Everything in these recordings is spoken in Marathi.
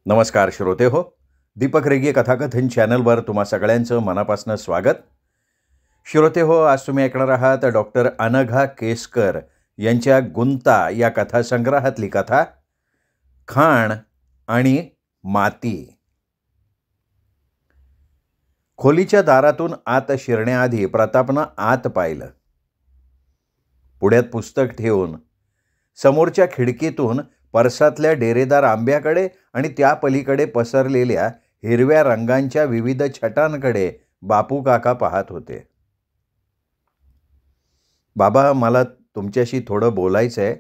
नमस्कार श्रोते हो. दीपक रेगे कथाकथन चॅनलवर तुम्हा सगळ्यांचं मनापासून स्वागत. श्रोते हो, आज तुम्ही ऐकणार आहात डॉक्टर अनघा केसकर यांच्या गुंता या कथासंग्रहातली कथा खाण आणि माती. खोलीच्या दारातून आत शिरण्याआधी प्रतापनं आत पाहिलं. पुढ्यात पुस्तक ठेवून समोरच्या खिडकीतून परसातल्या डेरेदार आंब्याकडे आणि त्या पलीकडे पसरलेल्या हिरव्या रंगांच्या विविध छटांकडे बापू काका पाहत होते. बाबा, मला तुमच्याशी थोडं बोलायचं आहे.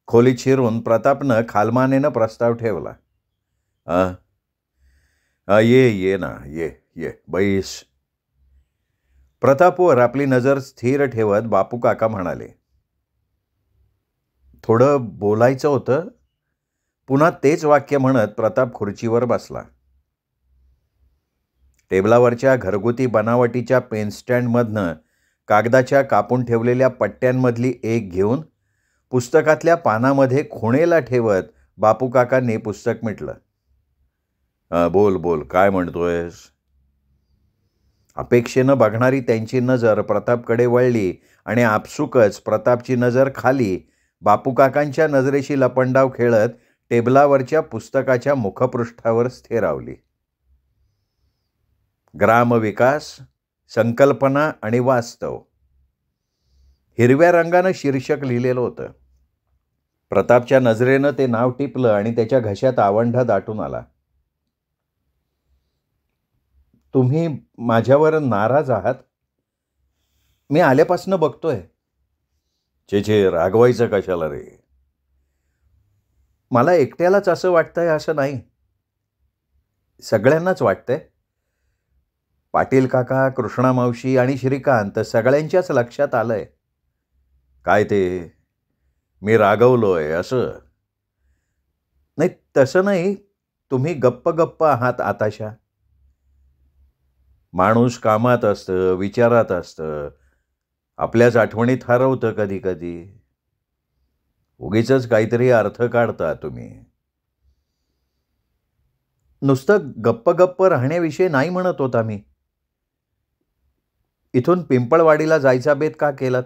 खोलीत शिरून प्रतापनं खालमानेनं प्रस्ताव ठेवला. ये ना, ये बैस. प्रतापवर आपली नजर स्थिर ठेवत बापू काका म्हणाले, थोडं बोलायचं होतं. पुन्हा तेच वाक्य म्हणत प्रताप खुर्चीवर बसला. टेबलावरच्या घरगुती बनावटीच्या पेनस्टँडमधनं कागदाच्या कापून ठेवलेल्या पट्ट्यांमधली एक घेऊन पुस्तकातल्या पानामध्ये खुणेला ठेवत बापू काकांनी पुस्तक मिटलं. बोल, काय म्हणतोयस? अपेक्षेनं बघणारी त्यांची नजर प्रतापकडे वळली आणि आपसुकच प्रतापची नजर खाली बापू काकांच्या नजरेशी लपंडाव खेळत टेबलावरच्या पुस्तकाच्या मुखपृष्ठावर स्थिरावली. ग्रामविकास, संकल्पना आणि वास्तव, हिरव्या रंगानं शीर्षक लिहिलेलं होतं. प्रतापच्या नजरेनं ते नाव टिपलं आणि त्याच्या घशात आवंढा दाटून आला. तुम्ही माझ्यावर नाराज आहात? मी आल्यापासून बघतोय. छे, रागवायचं कशाला रे? मला एकट्यालाच असं वाटतंय असं नाही, सगळ्यांनाच वाटतंय. पाटील काका, कृष्णा मावशी आणि श्रीकांत सगळ्यांच्याच लक्षात आलंय. काय ते, मी रागवलोय असं? नाही, तसं नाही. तुम्ही गप्प आहात आताशा. माणूस कामात असतं, विचारात असतं, आपल्याच आठवणीत हरवतं कधी कधी. उगीचच काहीतरी अर्थ काढता तुम्ही. नुसतं गप्प राहण्याविषयी नाही म्हणत होता मी. इथून पिंपळवाडीला जायचा बेत का केलात?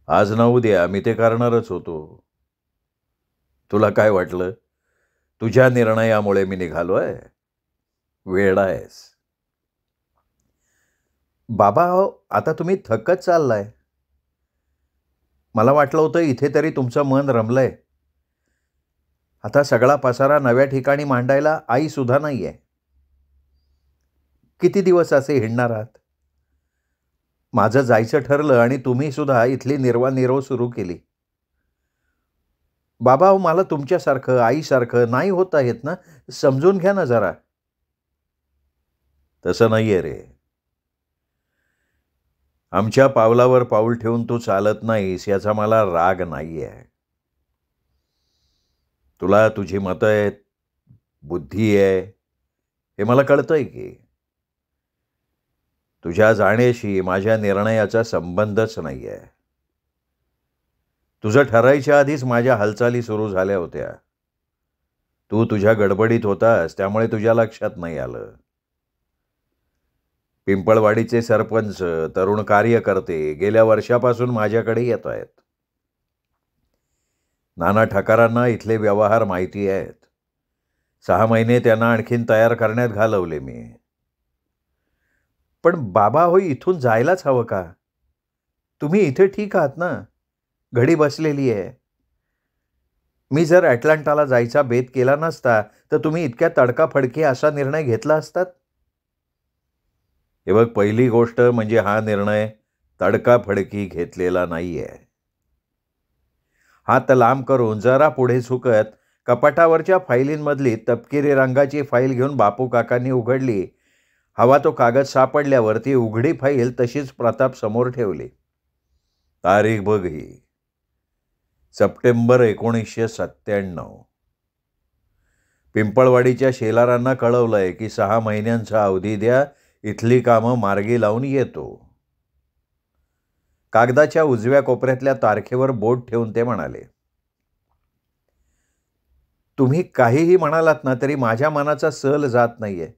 आज ना उद्या मी ते करणारच होतो. तुला काय वाटलं तुझ्या निर्णयामुळे मी निघालोय? वेडा आहेस. बाबा, आता तुम्ही थकत चाललाय. मला वाटलं होतं इथे तरी तुमचं मन रमलंय. आता सगळा पसारा नव्या ठिकाणी मांडायला आई सुद्धा नाहीये. किती दिवस असे हिंडणार आहात? माझं जायचं ठरलं आणि तुम्ही सुद्धा इथली निर्वानिरव सुरू केली. बाबा, मला तुमच्यासारखं आईसारखं नाही होता येत ना. समजून घ्या ना जरा. तसं नाहीये रे. आमच्या पावलावर पाऊल ठेवून तू चालत नाहीस याचा मला राग नाहीये. तुला तुझी मतं आहेत, बुद्धी आहे, हे मला कळतंय की. तुझ्या जाण्याशी माझ्या निर्णयाचा संबंधच नाहीये. तुझं ठरायच्या आधीच माझ्या हालचाली सुरू झाल्या होत्या. तू तुझ्या गडबडीत होतास, त्यामुळे तुझ्या लक्षात नाही आलं. पिंपळवाडीचे सरपंच, तरुण कार्यकर्ते गेल्या वर्षापासून माझ्याकडे येत आहेत. नाना ठकारांना इथले व्यवहार माहिती आहेत. 6 महिने त्यांना आणखीन तयार करण्यात घालवले मी. पण बाबा हो, इथून जायलाच हवं का? तुम्ही इथे ठीक आहात ना? घडी बसलेली आहे. मी जर अटलांटाला जायचा बेत केला नसता तर तुम्ही इतक्या तडकाफडकी असा निर्णय घेतला असतात? हे बघ, पहिली गोष्ट म्हणजे हा निर्णय तडकाफडकी घेतलेला नाहीये. हात लांब करून जरा पुढे झुकत कपाटावरच्या फाईलींमधली तपकिरी रंगाची फाईल घेऊन बापू काकांनी उघडली. हवा तो कागद सापडल्यावर ती उघडी फाईल तशीच प्रताप समोर ठेवली. तारीख बघ ही, सप्टेंबर 1997. पिंपळवाडीच्या शेलारांना कळवलंय की 6 महिन्यांचा अवधी द्या, इथली कामं मार्गी लावून येतो. कागदाच्या उजव्या कोपऱ्यातल्या तारखेवर बोट ठेवून ते म्हणाले, तुम्ही काहीही म्हणालात ना तरी माझ्या मनाचा सल जात नाहीये.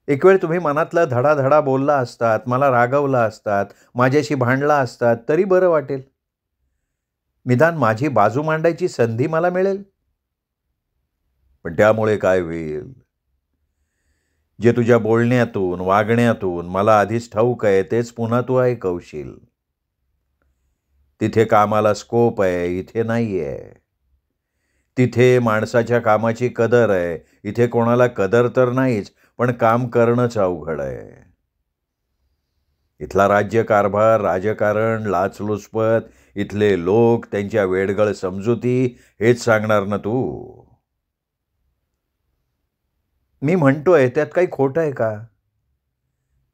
एक वेळ तुम्ही मनातला धडाधडा बोलला असतात, मला रागवला असतात, माझ्याशी भांडला असतात तरी बरं वाटेल. निदान माझी बाजू मांडायची संधी मला मिळेल. पण त्यामुळे काय होईल? जे तुझ्या बोलण्यातून, वागण्यातून मला आधीच ठाऊक आहे तेच पुन्हा तू ऐकवशील. तिथे कामाला स्कोप आहे, इथे नाहीये. तिथे माणसाच्या कामाची कदर आहे, इथे कोणाला कदर तर नाहीच, पण काम करणंच अवघड आहे. इथला राज्यकारभार, राजकारण, लाचलुचपत, इथले लोक, त्यांच्या वेडगळ समजुती हेच सांगणार ना तू. मी म्हणतोय त्यात काही खोटं आहे का?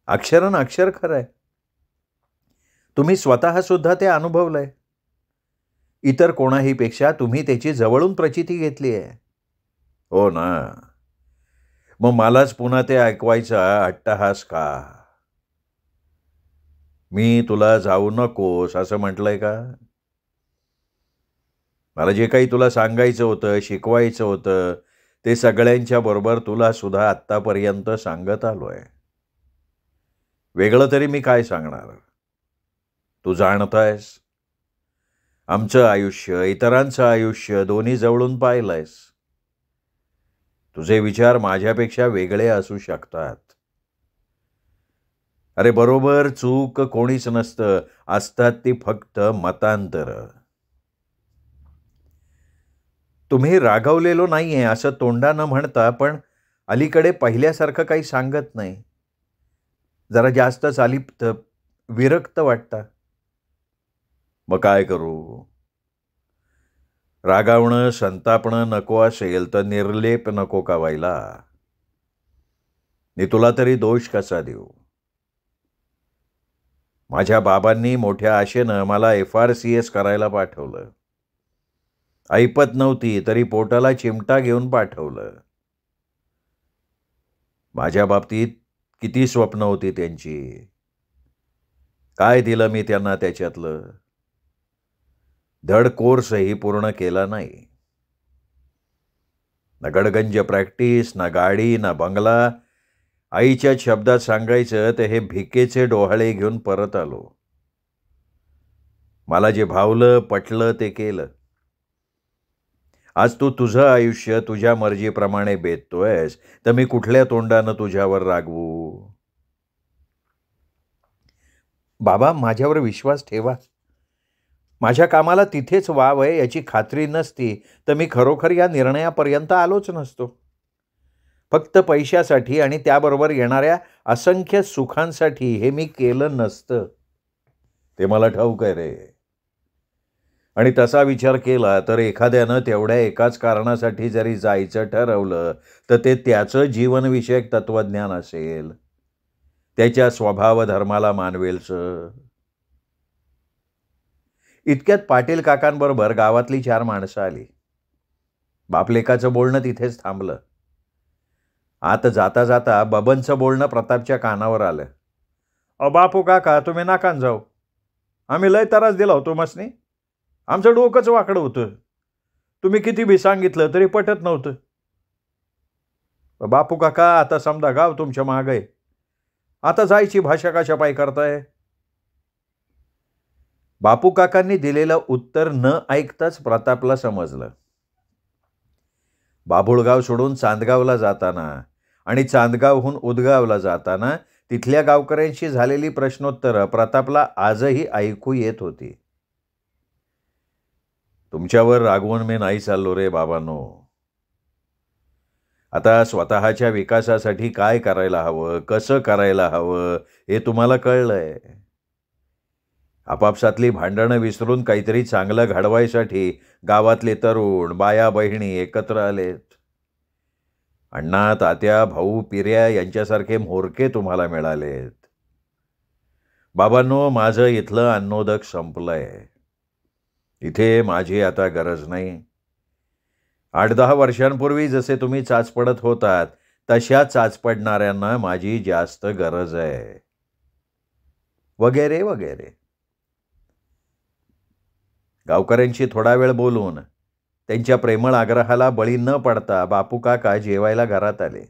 अक्षरन अक्षर खरं आहे. तुम्ही स्वतः सुद्धा ते अनुभवलंय. इतर कोणाहीपेक्षा तुम्ही त्याची जवळून प्रचिती घेतली आहे. हो ना. मग मलाच पुन्हा ते ऐकवायचा अट्टहास का? मी तुला जाऊ नकोस असं म्हटलंय का? मला जे काही तुला सांगायचं होतं, शिकवायचं होतं, ते सगळ्यांच्या बरोबर तुला सुद्धा आत्तापर्यंत सांगत आलोय. वेगळं तरी मी काय सांगणार? तू जाणतायस. आमचं आयुष्य, इतरांचं आयुष्य दोन्ही जवळून पाहिलंयस. तुझे विचार माझ्यापेक्षा वेगळे असू शकतात. अरे बरोबर चूक कोणीच नसतं, असतात ती फक्त मतांतरं. तुम्ही रागावलेलो नाहीये असं तोंडानं म्हणता, पण अलीकडे पहिल्यासारखं काही सांगत नाही. जरा जास्तच अलिप्त, विरक्त वाटता. मग काय करू? रागावणं, संतापणं नको असेल तर निर्लेप नको का व्हायला? मी तुला तरी दोष कसा देऊ? माझ्या बाबांनी मोठ्या आशेनं मला FRCS करायला पाठवलं. ऐपत नव्हती तरी पोटाला चिमटा घेऊन पाठवलं. माझ्या बाबतीत किती स्वप्न होती त्यांची. काय दिलं मी त्यांना त्याच्यातलं? धड कोर्सही पूर्ण केला नाही. ना गडगंज प्रॅक्टिस, ना गाडी, ना बंगला. आईच्या शब्दात सांगायचं तर हे भिकेचे डोहाळे घेऊन परत आलो. मला जे भावलं, पटलं ते केलं. आज तू तुझं आयुष्य तुझ्या मर्जीप्रमाणे बेततोयस, तर मी कुठल्या तोंडानं तुझ्यावर रागवू? बाबा, माझ्यावर विश्वास ठेवा. माझ्या कामाला तिथेच वाव आहे याची खात्री नसती तर मी खरोखर या निर्णयापर्यंत आलोच नसतो. फक्त पैशासाठी आणि त्याबरोबर येणाऱ्या असंख्य सुखांसाठी हे मी केलं नसतं. ते मला ठाऊक आहे रे. आणि तसा विचार केला तर एखाद्यानं तेवढ्या एकाच कारणासाठी जरी जायचं ठरवलं तर ते त्याचं जीवनविषयक तत्वज्ञान असेल, त्याच्या स्वभाव धर्माला मानवेलचं. इतक्यात पाटील काकांबरोबर गावातली 4 माणसं आली. बापलेकाचं बोलणं तिथेच थांबलं. आत जाता जाता बबनचं बोलणं प्रतापच्या कानावर आलं. बापू काका, तुम्ही नाकान जाऊ. आम्ही लय त्रास दिला होतो मसनी. आमचं डोकंच वाकडं होतं. तुम्ही किती बी सांगितलं तरी पटत नव्हतं. बापू काका, आता समजा गाव तुमच्या मागं आहे. आता जायची भाषा कशा पायी करताय? बापू काकांनी दिलेलं उत्तर न ऐकताच प्रतापला समजलं. बाभुळगाव सोडून चांदगावला जाताना आणि चांदगावहून उदगावला जाताना तिथल्या गावकऱ्यांशी झालेली प्रश्नोत्तरं प्रतापला आजही ऐकू येत होती. तुमच्यावर रागवून मी नाही चाललो रे बाबांनो. आता स्वतःच्या विकासासाठी काय करायला हवं, कसं करायला हवं हे तुम्हाला कळलंय. आपापसातली भांडणं विसरून काहीतरी चांगलं घडवायसाठी गावातले तरुण, बाया बहिणी एकत्र आलेत. अण्णा, तात्या, भाऊ, पिऱ्या यांच्यासारखे म्होरके तुम्हाला मिळालेत. बाबांनो, माझं इथलं अन्नोदक संपलंय. इथे माझी आता गरज नाही. 8-10 वर्षांपूर्वी जसे तुम्ही चाच पडत होतात तशा चाच पडणाऱ्यांना माझी जास्त गरज आहे. वगैरे वगैरे. गावकऱ्यांशी थोडा वेळ बोलून त्यांच्या प्रेमळ आग्रहाला बळी न पडता बापू काका जेवायला घरात आले.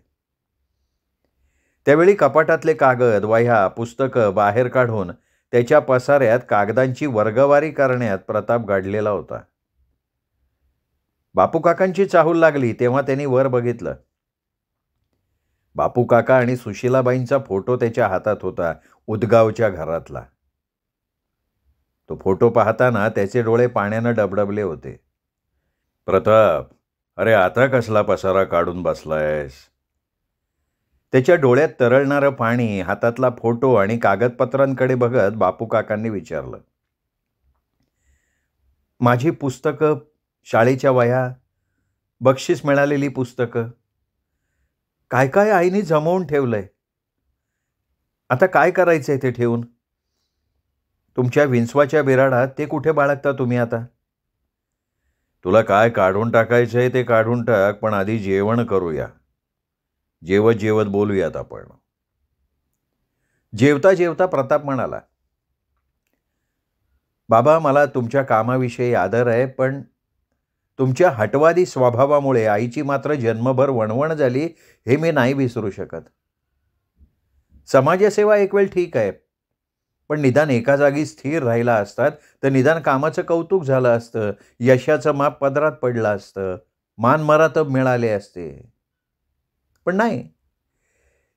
त्यावेळी कपाटातले कागद, वह्या, पुस्तकं बाहेर काढून त्याच्या पसाऱ्यात कागदांची वर्गवारी करण्यात प्रताप गाडलेला होता. बापू काकांची चाहूल लागली तेव्हा त्यांनी वर बघितलं. बापू काका आणि सुशीलाबाईंचा फोटो त्याच्या हातात होता, उदगावच्या घरातला. तो फोटो पाहताना त्याचे डोळे पाण्यानं डबडबले होते. प्रताप, अरे आता कसला पसारा काढून बसलायस? त्याच्या डोळ्यात तरळणारं पाणी, हातातला फोटो आणि कागदपत्रांकडे बघत बापू काकांनी विचारलं. माझी पुस्तकं, शाळेच्या वह्या, बक्षीस मिळालेली पुस्तकं, काय काय आईने जमवून ठेवलंय. आता काय करायचंय ते ठेवून? तुमच्या विंचवाच्या बिराडात ते कुठे बाळगता तुम्ही आता? तुला काय काढून टाकायचंय ते काढून टाक, पण आधी जेवण करूया. जेवत जेवत बोलूयात आपण. जेवता जेवता प्रताप म्हणाला, बाबा, मला तुमच्या कामाविषयी आदर आहे, पण तुमच्या हटवादी स्वभावामुळे आईची मात्र जन्मभर वणवण झाली, हे मी नाही विसरू शकत. समाजसेवा एक वेळ ठीक आहे, पण निदान एका जागी स्थिर राहिला असतात तर निदान कामाचं कौतुक झालं असतं, यशाचं माप पदरात पडलं असतं, मानमरातब मिळाले असते. पण नाही,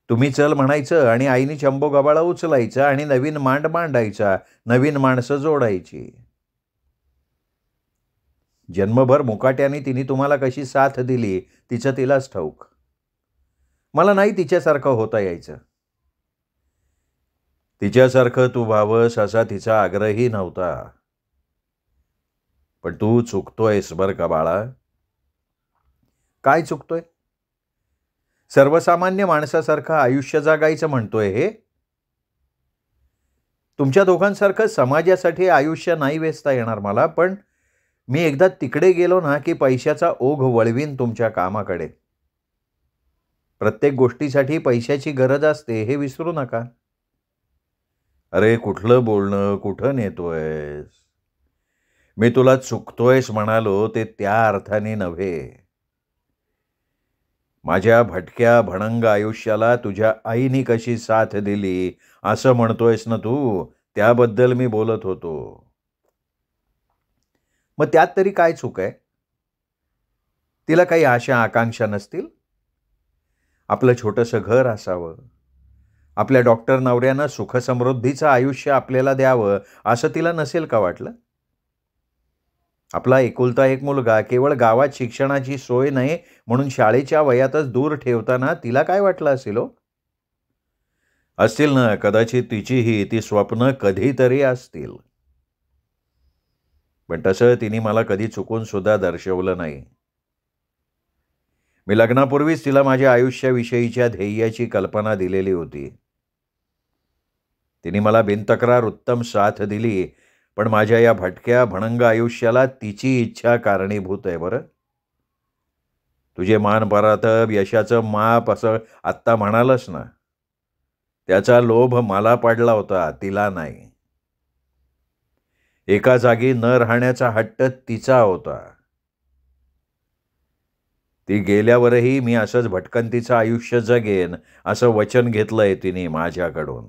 तुम्ही चल म्हणायचं आणि आईने चंबो गबाळा उचलायचा आणि नवीन मांड मांडायचा, नवीन माणसं जोडायची. जन्मभर मुकाट्याने तिने तुम्हाला कशी साथ दिली तिचं तिलाच ठाऊक. मला नाही तिच्यासारखं होता यायचं. तिच्यासारखं तू व्हावंस असा तिचा आग्रही नव्हता. पण तू चुकतोयस बरं का बाळा. काय चुकतोय? सर्वसामान्य माणसासारखं आयुष्य जगायचं म्हणतोय हे? तुमच्या दोघांसारखं समाजासाठी आयुष्य नाही वेचता येणार मला, पण मी एकदा तिकडे गेलो ना की पैशाचा ओघ वळवीन तुमच्या कामाकडे. प्रत्येक गोष्टीसाठी पैशाची गरज असते हे विसरू नका. अरे कुठलं बोलणं कुठं नेतोयस? मी तुला चुकतोयस म्हणालो ते त्या अर्थाने नव्हे. माझ्या भटक्या भणंग आयुष्याला तुझ्या आईने कशी साथ दिली असं म्हणतोयस ना तू, त्याबद्दल मी बोलत होतो. मग त्यात तरी काय चूक आहे? तिला काही आशा आकांक्षा नसतील? आपलं छोटंसं घर असावं, आपल्या डॉक्टर नवऱ्यानं सुखसमृद्धीचं आयुष्य आपल्याला द्यावं असं तिला नसेल का वाटलं? आपला एकुलता एक मुलगा केवळ गावात शिक्षणाची सोय नाही म्हणून शाळेच्या वयातच दूर ठेवताना तिला काय वाटलं असेल हो? असतील ना कदाचित तिचीही ती स्वप्न कधीतरी असतील. पण तसं तिने मला कधी चुकून सुद्धा दर्शवलं नाही. मी लग्नापूर्वीच तिला माझ्या आयुष्याविषयीच्या ध्येयाची कल्पना दिलेली होती. तिने मला बिनतक्रार उत्तम साथ दिली, पण माझ्या या भटक्या भणंग आयुष्याला तिची इच्छा कारणीभूत आहे बरं. तुझे मान परातब, यशाचं माप असं आत्ता म्हणालस ना, त्याचा लोभ मला पडला होता, तिला नाही. एका जागी न राहण्याचा हट्ट तिचा होता. ती गेल्यावरही मी असंच भटकंतीचं आयुष्य जगेन असं वचन घेतलंय तिने माझ्याकडून.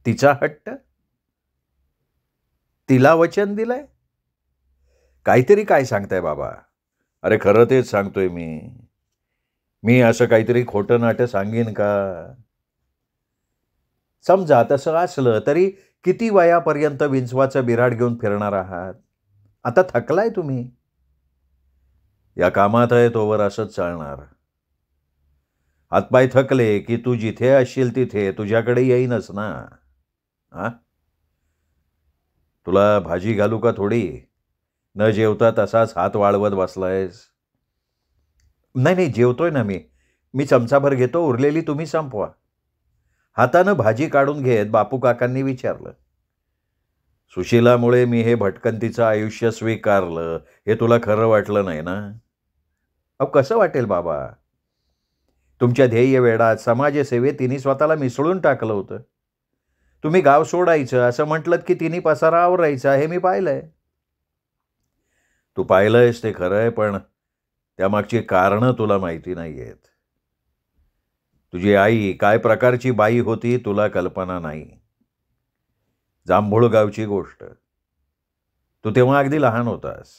तिचा हट्ट? तिला वचन दिलंय? काहीतरी काय सांगताय बाबा? अरे खरं तेच सांगतोय मी. मी असं काहीतरी खोटं नाटं सांगेन का? समजा तसं असलं तरी किती वयापर्यंत विंचवाचं बिराड घेऊन फिरणार आहात? आता थकलाय तुम्ही. या कामात आहे तोवर असंच चालणार. हातपाय थकले की तू जिथे असशील तिथे तुझ्याकडे येईनच ना. हा, तुला भाजी घालू का थोडी? न जेवता तसाच हात वाळवत बसलायस. नाही नाही, जेवतोय ना मी. मी चमचाभर घेतो, उरलेली तुम्ही संपवा. हातानं भाजी काढून घेत बापू काकांनी विचारलं. सुशीलामुळे मी हे भटकंतीचं आयुष्य स्वीकारलं हे तुला खरं वाटलं नाही ना? अहो कसं वाटेल बाबा? तुमच्या ध्येय वेडात समाजसेवेत तिने स्वतःला मिसळून टाकलं होतं. तुम्ही गाव सोडायचं असं म्हटलं की तिने पसारा आवरायचा हे मी पाहिलंय. तू पाहिलंयस ते खरं आहे, पण त्यामागची कारणं तुला माहिती नाही आहेत. तुझी आई काय प्रकारची बाई होती तुला कल्पना नाही. जांभूळ गावची गोष्ट. तू तेव्हा अगदी लहान होतास.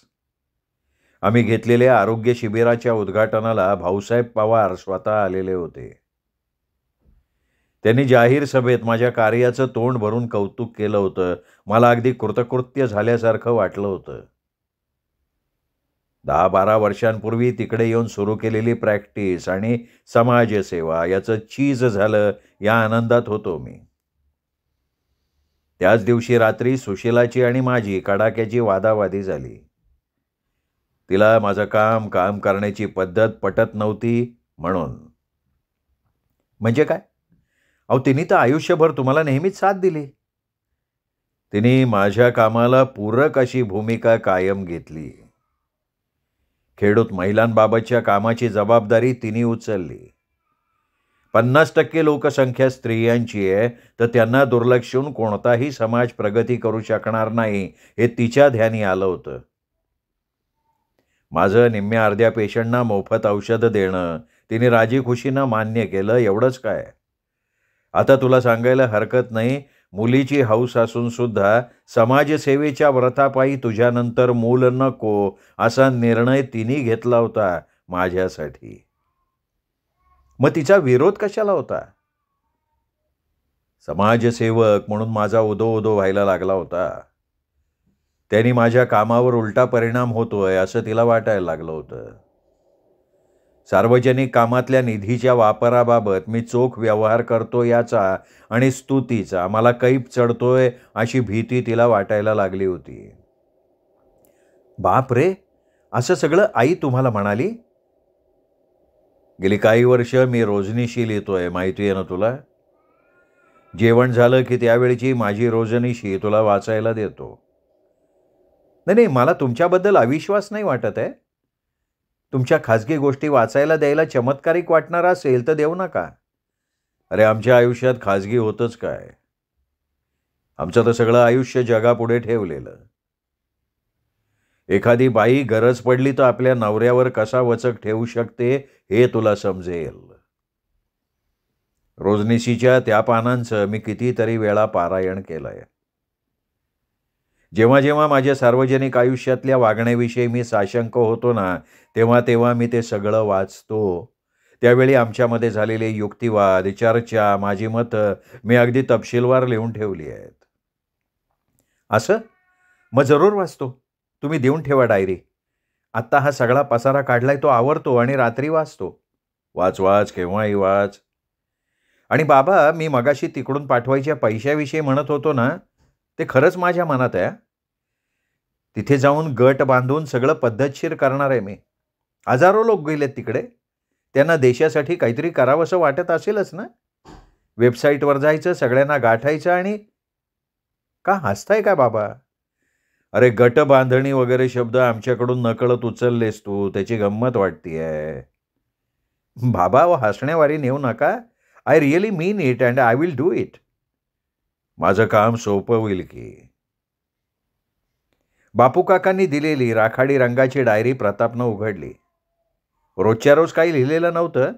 आम्ही घेतलेल्या आरोग्य शिबिराच्या उद्घाटनाला भाऊसाहेब पवार स्वतः आलेले होते. त्यांनी जाहीर सभेत माझ्या कार्याचं तोंड भरून कौतुक केलं होतं. मला अगदी कृतकृत्य झाल्यासारखं वाटलं होतं. 10-12 वर्षांपूर्वी तिकडे येऊन सुरू केलेली प्रॅक्टिस आणि समाजसेवा याचं चीज झालं या आनंदात होतो मी. त्याच दिवशी रात्री सुशीलाची आणि माझी कडाक्याची वादावादी झाली. तिला माझं काम करण्याची पद्धत पटत नव्हती म्हणून. म्हणजे काय? अहो, तिने तर आयुष्यभर तुम्हाला नेहमीच साथ दिली. तिने माझ्या कामाला पूरक अशी भूमिका कायम घेतली. खेडूत महिलांबाबतच्या कामाची जबाबदारी तिने उचलली. 50% लोकसंख्या स्त्रियांची आहे, तर त्यांना दुर्लक्षून कोणताही समाज प्रगती करू शकणार नाही हे तिच्या ध्यानी आलं होतं. माझं निम्म्या अर्ध्या पेशंटना मोफत औषधं देणं तिने राजीखुशीनं मान्य केलं, एवढंच काय. आता तुला सांगायला हरकत नाही, मुलीची हौस असून सुद्धा समाजसेवेच्या व्रतापायी तुझ्यानंतर मूल नको असा निर्णय तिने घेतला होता माझ्यासाठी. मग तिचा विरोध कशाला होता? समाजसेवक म्हणून माझा उदो व्हायला लागला होता. त्यांनी माझ्या कामावर उलटा परिणाम होतोय असं तिला वाटायला लागलं होतं. सार्वजनिक कामातल्या निधीच्या वापराबाबत मी चोख व्यवहार करतो याचा आणि स्तुतीचा मला कैफ चढतोय अशी भीती तिला वाटायला लागली होती. बाप रे, असं सगळं आई तुम्हाला म्हणाली? गेली काही वर्ष मी रोजनीशी लिहितोय, माहिती आहे ना तुला. जेवण झालं की त्यावेळची माझी रोजनीशी तुला वाचायला देतो. नाही, मला तुमच्याबद्दल अविश्वास नाही वाटत आहे. तुमच्या खाजगी गोष्टी वाचायला द्यायला चमत्कारिक वाटणार असेल तर देऊ नका. अरे, आमच्या आयुष्यात खाजगी होतच काय? आमचं तर सगळं आयुष्य जगापुढे ठेवलेलं. एखादी बाई गरज पडली तर आपल्या नवऱ्यावर कसा वचक ठेवू शकते हे तुला समजेल. रोजनिशीच्या त्या पानांचं मी कितीतरी वेळा पारायण केलंय. जेव्हा जेव्हा माझ्या सार्वजनिक आयुष्यातल्या वागण्याविषयी मी साशंक होतो ना, तेव्हा मी ते सगळं वाचतो. त्यावेळी आमच्यामध्ये झालेले युक्तिवाद, चर्चा, माझी मतं मी अगदी तपशीलवार लिहून ठेवली आहेत. असं? मग जरूर वाचतो. तुम्ही देऊन ठेवा डायरी. आत्ता हा सगळा पसारा काढलाय तो आवरतो आणि रात्री वाचतो. वाच केव्हाही वाच. आणि बाबा, मी मगाशी तिकडून पाठवायच्या पैशाविषयी म्हणत होतो ना, ते खरंच माझ्या मनात आहे. तिथे जाऊन गट बांधून सगळं पद्धतशीर करणार आहे मी. हजारो लोक गेलेत तिकडे. त्यांना देशासाठी काहीतरी करावंसं वाटत असेलच ना. वेबसाईटवर जायचं, सगळ्यांना गाठायचं आणि का हसताय का बाबा? अरे, गट बांधणी वगैरे शब्द आमच्याकडून नकळत उचललेस तू, त्याची गंमत वाटतीये. बाबा, हसण्यावारी नेऊ नका. I really mean it and I will do it. माझं काम सोपं होईल की. बापू काकांनी दिलेली राखाडी रंगाची डायरी प्रतापनं उघडली. रोजच्या रोज काही लिहिलेलं नव्हतं.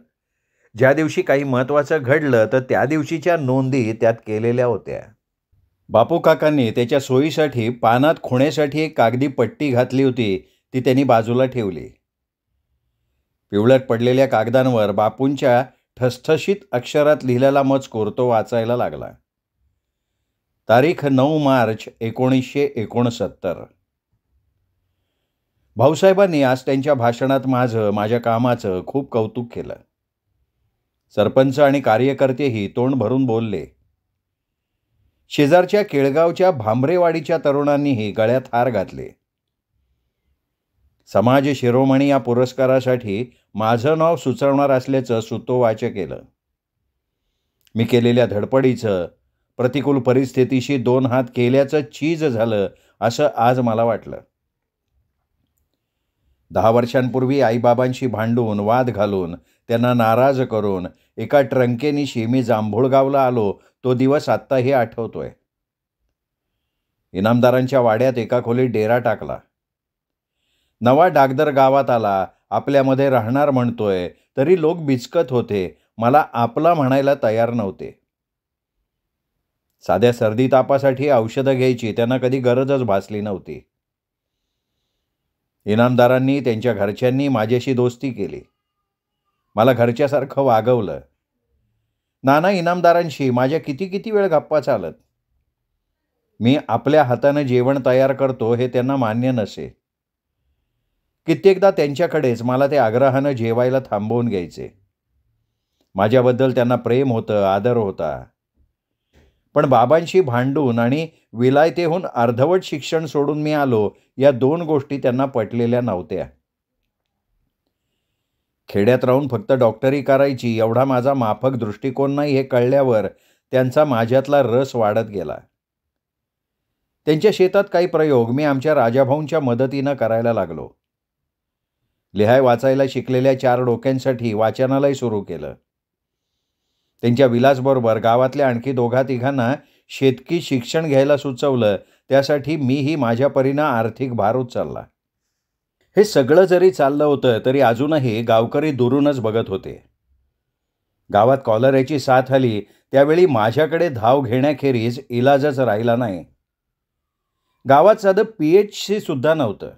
ज्या दिवशी काही महत्त्वाचं घडलं तर त्या दिवशीच्या नोंदी त्यात केलेल्या होत्या. बापू काकांनी त्याच्या सोयीसाठी पानात खुण्यासाठी एक कागदी पट्टी घातली होती, ती त्यांनी बाजूला ठेवली. पिवळट पडलेल्या कागदांवर बापूंच्या ठसठशीत अक्षरात लिहिलेला मजकूर तो वाचायला लागला. तारीख 9 मार्च 1969. भाऊसाहेबांनी आज त्यांच्या भाषणात माझ्या कामाचं खूप कौतुक केलं. सरपंच आणि कार्यकर्तेही तोंड भरून बोलले. शेजारच्या केळगावच्या भांबरेवाडीच्या तरुणांनीही गळ्यात हार घातले. समाज शिरोमणी या पुरस्कारासाठी माझं नाव सुचवणार असल्याचं सुतोवाच केलं. मी केलेल्या धडपडीचं, प्रतिकूल परिस्थितीशी 2 हात केल्याचं चीज झालं असं आज मला वाटलं. 10 वर्षांपूर्वी आईबाबांशी भांडून, वाद घालून, त्यांना नाराज करून एका ट्रंकेनिशी मी जांभूळगावला आलो, तो दिवस आत्ताही आठवतोय. इनामदारांच्या वाड्यात एका खोलीत डेरा टाकला. नवा डागदर गावात आला, आपल्यामध्ये राहणार म्हणतोय, तरी लोक बिचकत होते. मला आपला म्हणायला तयार नव्हते. साध्या सर्दी तापासाठी औषधं घ्यायची त्यांना कधी गरजच भासली नव्हती. इनामदारांनी, त्यांच्या घरच्यांनी माझ्याशी दोस्ती केली. मला घरच्यासारखं वागवलं. नाना इनामदारांशी माझ्या किती किती वेळ गप्पा चालत. मी आपल्या हातानं जेवण तयार करतो हे त्यांना मान्य नसे. कित्येकदा त्यांच्याकडेच मला ते आग्रहानं जेवायला थांबवून घ्यायचे. माझ्याबद्दल त्यांना प्रेम होतं, आदर होता. पण बाबांशी भांडून आणि विलायतेहून अर्धवट शिक्षण सोडून मी आलो, या 2 गोष्टी त्यांना पटलेल्या नव्हत्या. खेड्यात राहून फक्त डॉक्टरी करायची एवढा माझा माफक दृष्टिकोन नाही हे कळल्यावर त्यांचा माझ्यातला रस वाढत गेला. त्यांच्या शेतात काही प्रयोग मी आमच्या राजाभाऊंच्या मदतीनं करायला लागलो. लिहाय वाचायला शिकलेल्या 4 डोक्यांसाठी वाचनालय सुरू केलं. त्यांच्या विलासबरोबर गावातल्या आणखी 2-3 शेतकी शिक्षण घ्यायला सुचवलं. त्यासाठी मीही माझ्या परीनं आर्थिक भार उचलला. हे सगळं जरी चाललं होतं तरी अजूनही गावकरी दुरूनच बघत होते. गावात कॉलऱ्याची साथ आली त्यावेळी माझ्याकडे धाव घेण्याखेरीज इलाजच राहिला नाही. गावात साधं PHC सुद्धा नव्हतं.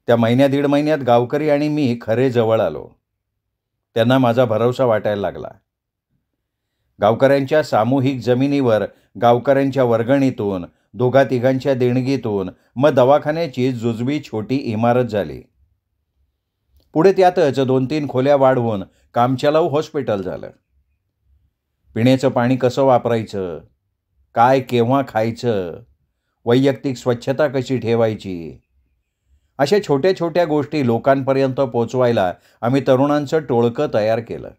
त्या 1-1.5 महिन्यात गावकरी आणि मी खरे जवळ आलो. त्यांना माझा भरवसा वाटायला लागला. गावकऱ्यांच्या सामूहिक जमिनीवर गावकऱ्यांच्या वर्गणीतून, 2-3 देणगीतून मग दवाखान्याची जुजबी छोटी इमारत झाली. पुढे त्यातच 2-3 खोल्या वाढवून कामचलाऊ हॉस्पिटल झालं. पिण्याचं पाणी कसं वापरायचं, काय केव्हा खायचं, वैयक्तिक स्वच्छता कशी ठेवायची, अशा छोट्या छोट्या गोष्टी लोकांपर्यंत पोचवायला आम्ही तरुणांचं टोळकं तयार केलं.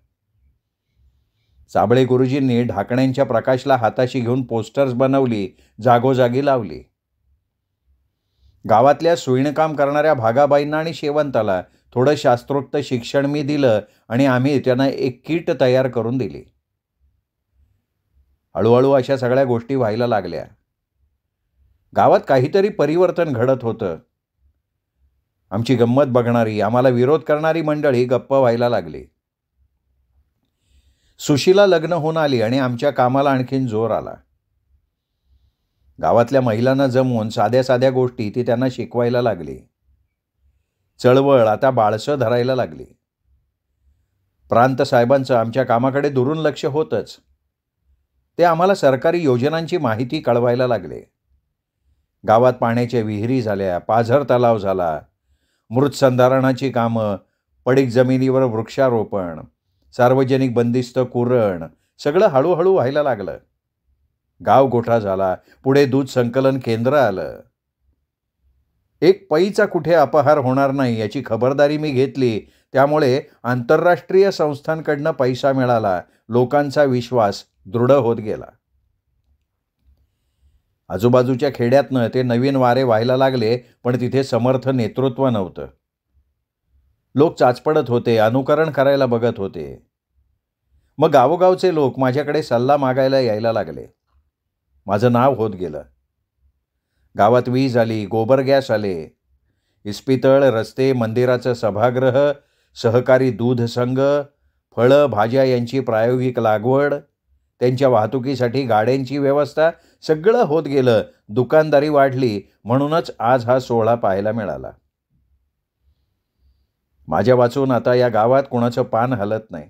साबळे गुरुजींनी ढाकण्यांच्या प्रकाशला हाताशी घेऊन पोस्टर्स बनवली, जागोजागी लावली. गावातल्या सुईणकाम करणाऱ्या भागाबाईंना आणि शेवंताला थोडं शास्त्रोक्त शिक्षण मी दिलं आणि आम्ही त्यांना एक किट तयार करून दिली. हळूहळू अशा सगळ्या गोष्टी व्हायला लागल्या. गावात काहीतरी परिवर्तन घडत होतं. आमची गंमत बघणारी, आम्हाला विरोध करणारी मंडळी गप्प व्हायला लागली. सुशीला लग्न होऊन आली आणि आमच्या कामाला आणखीन जोर आला. गावातल्या महिलांना जमवून साध्या साध्या गोष्टी ती त्यांना शिकवायला लागली. चळवळ आता बाळसं धरायला लागली. प्रांत साहेबांचं आमच्या कामाकडे दुरून लक्ष होतंच. ते आम्हाला सरकारी योजनांची माहिती कळवायला लागले. गावात पाण्याच्या विहिरी झाल्या, पाझर तलाव झाला, मृतसंधारणाची कामं, पडीक जमिनीवर वृक्षारोपण, सार्वजनिक बंदिस्त कुरण, सगळं हळूहळू व्हायला लागलं. गाव गोठा झाला. पुढे दूध संकलन केंद्र आलं. एक पैचा कुठे अपहार होणार नाही याची खबरदारी मी घेतली. त्यामुळे आंतरराष्ट्रीय संस्थांकडनं पैसा मिळाला. लोकांचा विश्वास दृढ होत गेला. आजूबाजूच्या खेड्यातनं ते नवीन वारे व्हायला लागले, पण तिथे समर्थ नेतृत्व नव्हतं. लोक चाचपडत होते, अनुकरण करायला बघत होते. मग गावोगावचे लोक माझ्याकडे सल्ला मागायला यायला लागले. माझं नाव होत गेलं. गावात वीज आली, गोबर गॅस आले, इस्पितळ, रस्ते, मंदिराचं सभागृह, सहकारी दूध संघ, फळं भाज्या यांची प्रायोगिक लागवड, त्यांच्या वाहतुकीसाठी गाड्यांची व्यवस्था, सगळं होत गेलं. दुकानदारी वाढली. म्हणूनच आज हा सोहळा पाहायला मिळाला. माझ्या वाचून आता या गावात कोणाचं पान हलत नाही.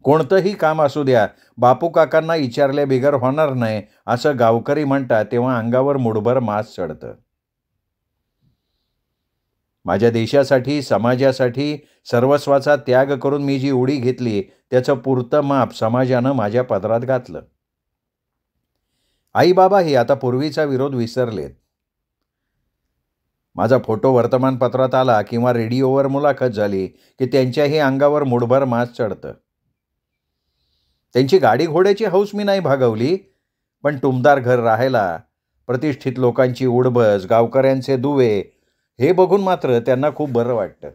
कोणतंही काम असू द्या, बापू काकांना विचारल्या बिगर होणार नाही असं गावकरी म्हणतात तेव्हा अंगावर मुठभर मास चढतं. माझ्या देशासाठी, समाजासाठी सर्वस्वाचा त्याग करून मी जी उडी घेतली त्याचं पुरतं माप समाजानं माझ्या पदरात घातलं. आई बाबाही आता पूर्वीचा विरोध विसरलेत. माझा फोटो वर्तमानपत्रात आला किंवा रेडिओवर मुलाखत झाली की त्यांच्याही अंगावर मुठभर मास चढतं. त्यांची गाडी घोड्याची हौस मी नाही भागवली, पण टुमदार घर राहायला, प्रतिष्ठित लोकांची उडबस, गावकऱ्यांचे दुवे हे बघून मात्र त्यांना खूप बरं वाटतं.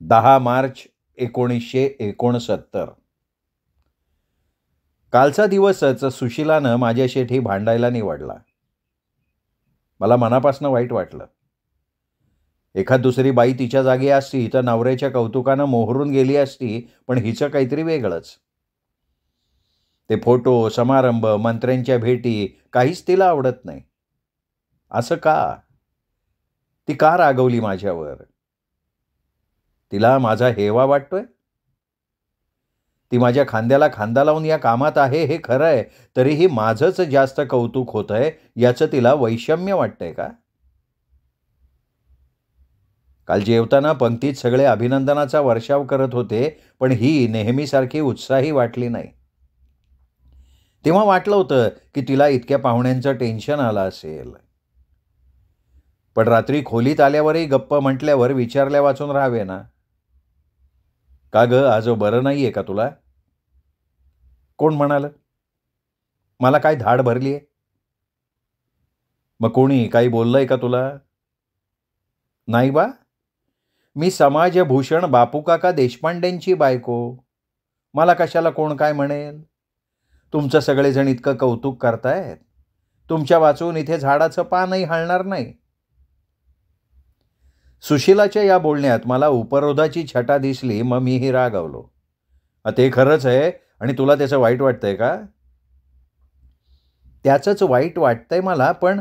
10 मार्च 1969 कालचा दिवसच सुशिलानं माझ्याशी भांडायला निवडला. मला मनापासून वाईट वाटलं. एखाद दुसरी बाई तिच्या जागी असती तर नवऱ्याच्या कौतुकानं मोहरून गेली असती, पण हिचं काहीतरी वेगळंच. ते फोटो, समारंभ, मंत्र्यांच्या भेटी काहीच तिला आवडत नाही. असं का? ती का रागवली माझ्यावर? तिला माझा हेवा वाटतोय? ती माझ्या खांद्याला खांदा लावून या कामात आहे हे खरं आहे, तरीही माझंच जास्त कौतुक होतंय याचं तिला वैषम्य वाटतंय का? काल जेवताना पंक्तीत सगळे अभिनंदनाचा वर्षाव करत होते, पण ही नेहमीसारखी उत्साही वाटली नाही. तेव्हा वाटलं होतं की तिला इतक्या पाहुण्यांचं टेन्शन आलं असेल. पण रात्री खोलीत आल्यावरही गप्प म्हटल्यावर विचारल्या वाचून राहावे ना. का गं, आज बरं नाहीये का तुला? कोण म्हणालं? मला काय धाड भरलीये? मग कोणी काही बोललंय का तुला? नाही बा. मी समाजभूषण बापूकाका देशपांडेंची बायको. मला कशाला कोण काय म्हणेल? तुमचं सगळेजण इतकं कौतुक करतायत. तुमच्या वाचून इथे झाडाचं पानही हलणार नाही. सुशीलाच्या या बोलण्यात मला उपरोधाची छटा दिसली, मग मीही रागावलो. ते खरंच आहे आणि तुला त्याचं वाईट वाटतंय का? त्याचंच वाईट वाटतंय मला, पण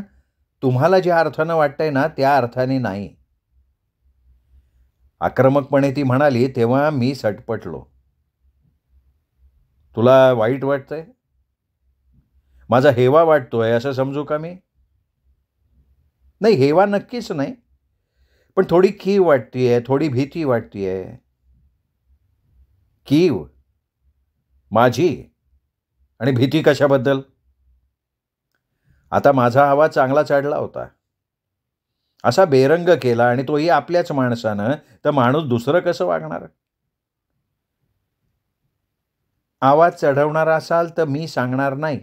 तुम्हाला ज्या अर्थानं वाटतंय ना, त्या अर्थाने नाही. आक्रमकपणे ती म्हणाली तेव्हा मी सटपटलो. तुला वाईट वाटतंय? माझा हेवा वाटतोय असं समजू का मी? नाही, हेवा नक्कीच नाही. पण थोडी कीव वाटतीये, थोडी भीती वाटतीये. कीव? माझी? आणि भीती कशाबद्दल? आता माझा आवाज चांगला चढला होता. असा बेरंग केला आणि तोही आपल्याच माणसानं, तर माणूस दुसरं कसं वागणार? आवाज चढवणार असाल तर मी सांगणार नाही.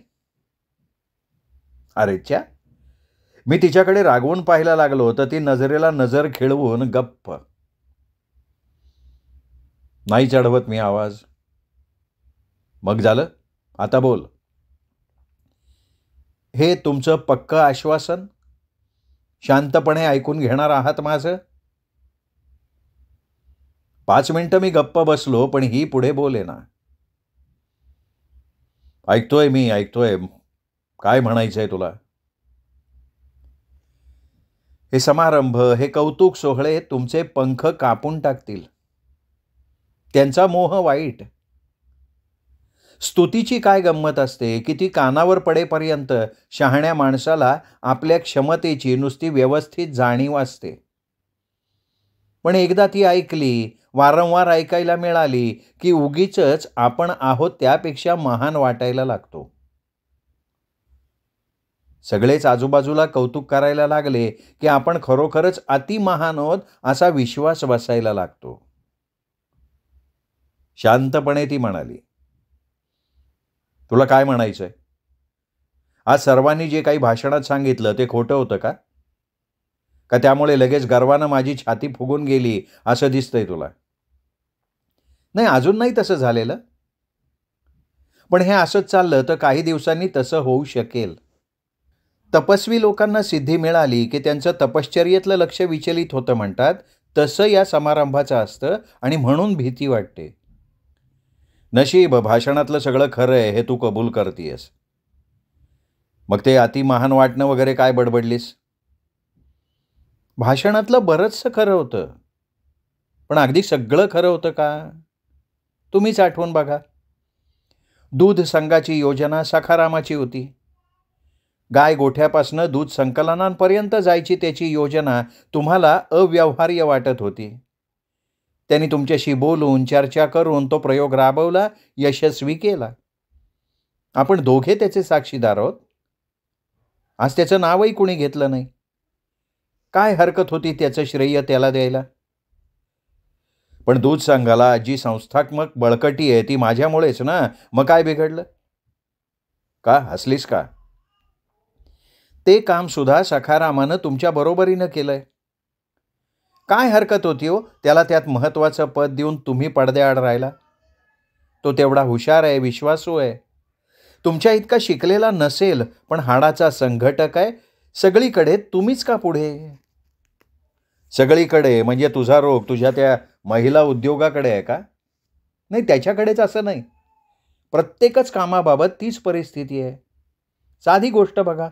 अरे च्या! मी तिच्याकडे रागवून पाहायला लागलो तर ती नजरेला नजर खिळवून गप्प. नाही चढवत मी आवाज. मग झालं? आता बोल. हे तुमचं पक्कं आश्वासन? शांतपणे ऐकून घेणार आहात माझं? 5 मिनिटं मी गप्प बसलो, पण ही पुढे बोलेना. ऐकतोय मी, ऐकतोय. काय म्हणायचंय तुला? हे समारंभ, हे कौतुक सोहळे तुमचे पंख कापून टाकतील. त्यांचा मोह वाईट. स्तुतीची काय गंमत असते, की ती कानावर पडेपर्यंत शहाण्या माणसाला आपल्या क्षमतेची नुसती व्यवस्थित जाणीव असते. पण एकदा ती ऐकली, वारंवार ऐकायला मिळाली, की उगीचच आपण आहोत त्यापेक्षा महान वाटायला लागतो. सगळेच आजूबाजूला कौतुक करायला लागले, की आपण खरोखरच अतिमहान आहोत असा विश्वास बसायला लागतो. शांतपणे ती म्हणाली, तुला काय म्हणायचंय? आज सर्वांनी जे काही भाषणात सांगितलं ते खोटं होतं का? का त्यामुळे लगेच गर्वानं माझी छाती फुगून गेली असं दिसतंय तुला? नाही, अजून नाही तसं झालेलं. पण हे असंच चाललं तर काही दिवसांनी तसं होऊ शकेल. तपस्वी लोकांना सिद्धी मिळाली, की त्यांचं तपश्चर्येतलं लक्ष विचलित होतं म्हणतात. तसं या समारंभाचं असतं आणि म्हणून भीती वाटते. नशीब भाषणातलं सगळं खरं आहे हे तू कबूल करतीयस. मग ते अतिमहान वाटणं वगैरे काय बडबडलीस? भाषणातलं बरंचसं खरं होतं. पण अगदी सगळं खरं होतं का? तुम्हीच आठवून बघा. दूध संघाची योजना सखारामाची होती. गाय गोठ्यापासनं दूध संकलनांपर्यंत जायची त्याची योजना तुम्हाला अव्यवहार्य वाटत होती. त्यांनी तुमच्याशी बोलून, चर्चा करून तो प्रयोग राबवला, यशस्वी केला. आपण दोघे त्याचे साक्षीदार आहोत. आज त्याचं नावही कुणी घेतलं नाही. काय हरकत होती त्याचं श्रेय त्याला द्यायला? पण दूध संघाला जी संस्थात्मक बळकटी आहे ती माझ्यामुळेच ना. मग काय बिघडलं? का हसलीस का? ते काम सुद्धा सखारामानं तुमच्या बरोबरीनं केलंय. काय हरकत होती हो त्याला त्यात महत्त्वाचं पद देऊन तुम्ही पडद्याआड राहिला? तो तेवढा हुशार आहे, विश्वासू आहे. तुमच्या इतका शिकलेला नसेल, पण हाडाचा संघटक आहे. सगळीकडे तुम्हीच का पुढे? सगळीकडे म्हणजे तुझा रोग तुझ्या त्या महिला उद्योगाकडे आहे का? नाही, त्याच्याकडेच असं नाही. प्रत्येकच कामाबाबत तीच परिस्थिती आहे. साधी गोष्ट बघा,